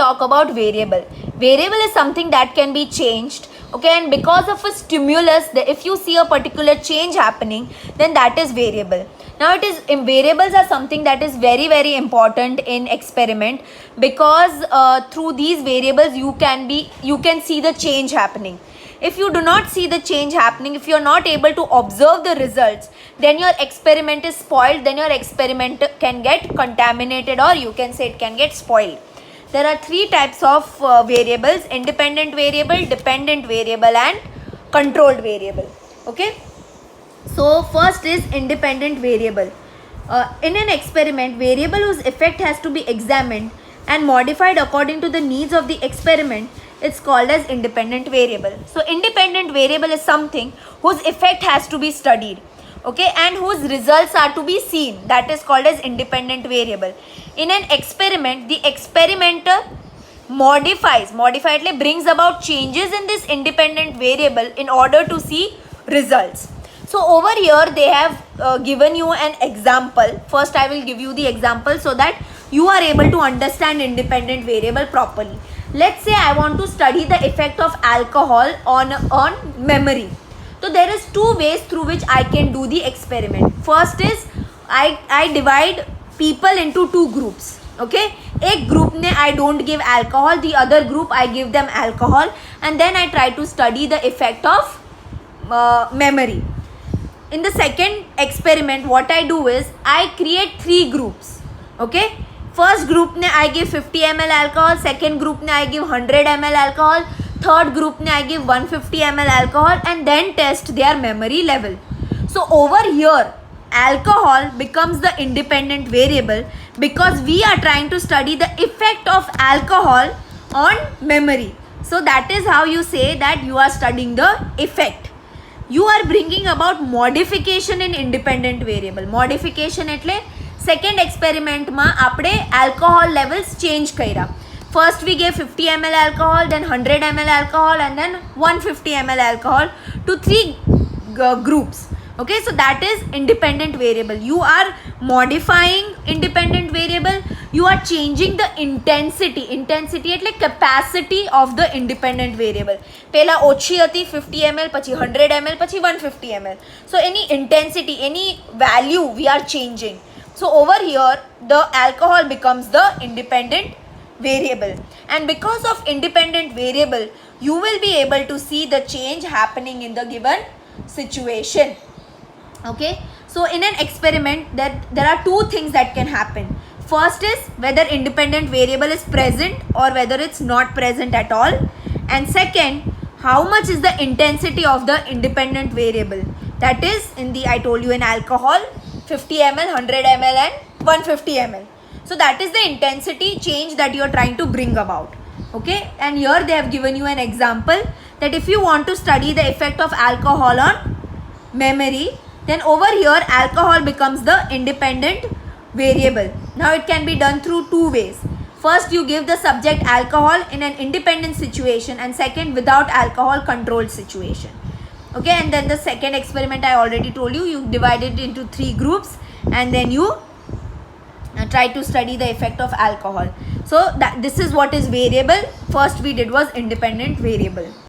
talk about variable. Variable is something that can be changed, okay, and because of a stimulus, if you see a particular change happening, then that is variable. Now variables are something that is very, very important in experiment, because through these variables you can see the change happening. If you do not see the change happening, if you are not able to observe the results, then your experiment is spoiled, then your experiment can get contaminated, or you can say it can get spoiled. There are three types of variables: independent variable, dependent variable, and controlled variable. Okay, so first is independent variable. In an experiment, variable whose effect has to be examined and modified according to the needs of the experiment, it's called as independent variable. So independent variable is something whose effect has to be studied, okay, and whose results are to be seen. That is called as independent variable. In an experiment, the experimenter modifies એટલે brings about changes in this independent variable in order to see results. So over here they have given you an example. First I will give you the example so that you are able to understand independent variable properly. Let's say I want to study the effect of alcohol on memory. So there is two ways through which I can do the experiment. First is I divide people into two groups. Okay, एक group ने I don't give alcohol, the other group I give them alcohol, and then I try to study the effect of memory. In the second experiment, what I do is I create three groups. Okay, first group ne I give 50 ml alcohol, second group ne I give 100 ml alcohol, third group ne I give 150 ml alcohol, and then test their memory level. So over here alcohol becomes the independent variable because we are trying to study the effect of alcohol on memory. So that is how you say that you are studying the effect. You are bringing about modification in independent variable. Modification એટલે second experiment માં આપણે alcohol levels change કર્યા. First we gave 50 ml alcohol, then 100 ml alcohol, and then 150 ml alcohol to three groups. Okay, so that is independent variable. You are modifying independent variable. You are changing the intensity. Intensity એટલે capacity of the independent variable. પહેલા ઓછી હતી 50 ml, પછી 100 ml, પછી 150 ml. So any intensity, any value we are changing. So over here the alcohol becomes the independent variable, and because of independent variable you will be able to see the change happening in the given situation. Okay, so in an experiment there are two things that can happen. First is whether independent variable is present or whether it's not present at all, and second, how much is the intensity of the independent variable. That is, in the I told you in alcohol 50 ml, 100 ml and 150 ml. So that is the intensity change that you are trying to bring about. Okay, and here they have given you an example that if you want to study the effect of alcohol on memory, then over here alcohol becomes the independent variable. Now it can be done through two ways. First you give the subject alcohol in an independent situation, and second without alcohol controlled situation. Okay, and then the second experiment I already told you, you divide it into three groups and then you try to study the effect of alcohol. So this is what is variable. First we did was independent variable.